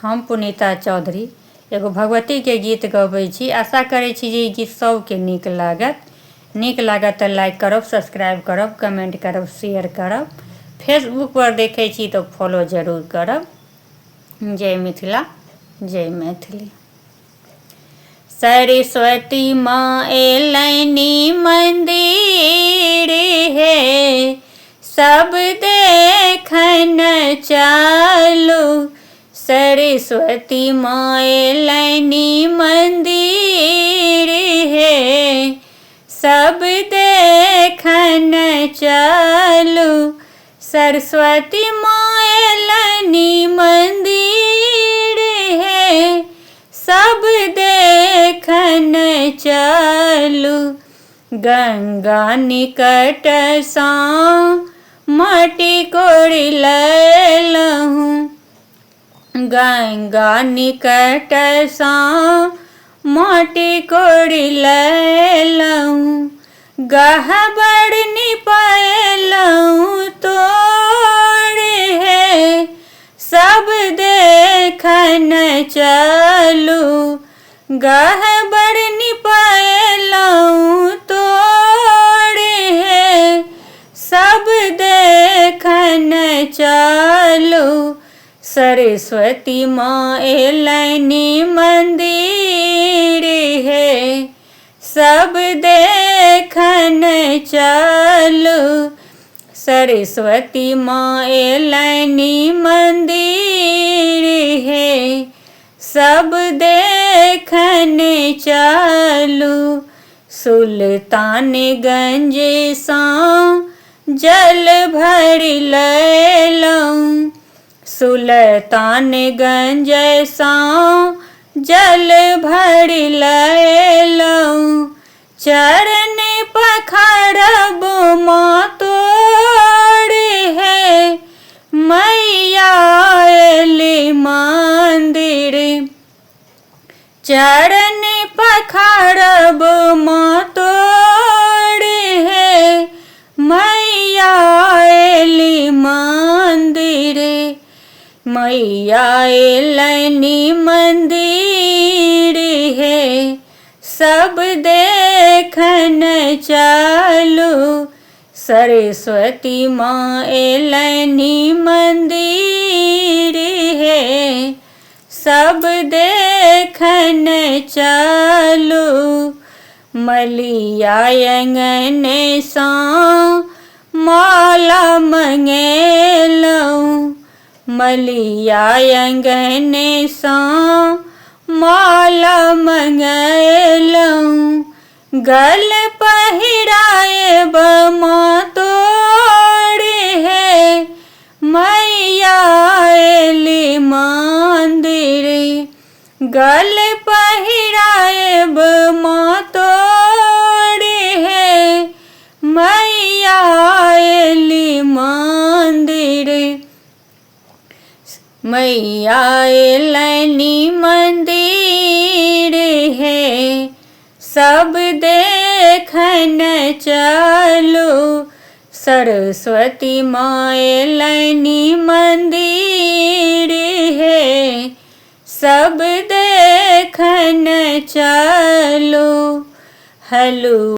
हम पुनीता चौधरी एगो भगवती के गीत गबै छी। आशा करै छी जे ई गीत सबके नीक लागत तऽ लाइक करब, सब्सक्राइब करब, कमेंट करब, शेयर करब। फेसबुक पर देखै छी तऽ फॉलो जरूर करब। जय मिथिला, जय मैथिली। सरस्वती माँ एलैनी मंदिर हे, सब देखन चालू। सरस्वती माँ एलैनी मंदिर हे, सब देखन चालू। सरस्वती माँ एलैनी मंदिर हे, सब देखन चालू। गंगा निकट सँ माटी कोरि लैलहुँ, गंगा निकट सँ माटी कोरि लैलहुँ। गह्वर निपलहुँ तोर हे, सब देखन चालू। गह्वर निपलहुँ तोर हे, सब देखन चालू। सरस्वती माँ एलैनी मंदिर हे, सब देखन चालू। सरस्वती माँ एलैनी मंदिर हे, सब देखन चालू। सुल्तानगंज सँ जल भरि लैलहुँ, सुल्तानगंज सँ जल भरि लैलहुँ। चरण पखारब माँ तोर हे, मैया एली मंदिर। चरण पखारब माँ तोर हे, मैया एली मंदिर। मैया एलैनी मंदिर हे, सब देखन चालू। सरस्वती माँ एलैनी मंदिर हे, सब देखन चालू। मलिया आँगन सँ माला मंगेलहुँ, मलिया आँगन सँ माला मंगेलहुँ। गल पहिराएब माँ तोर हे, मैया एली मंदिर। गल पहिराएब माँ तोर हे, मैया एली मंदिर। मैया एलैनी मंदिर हे, सब देखन चालू। सरस्वती माँ एलैनी मंदिर हे, सब देखन चालू। हलू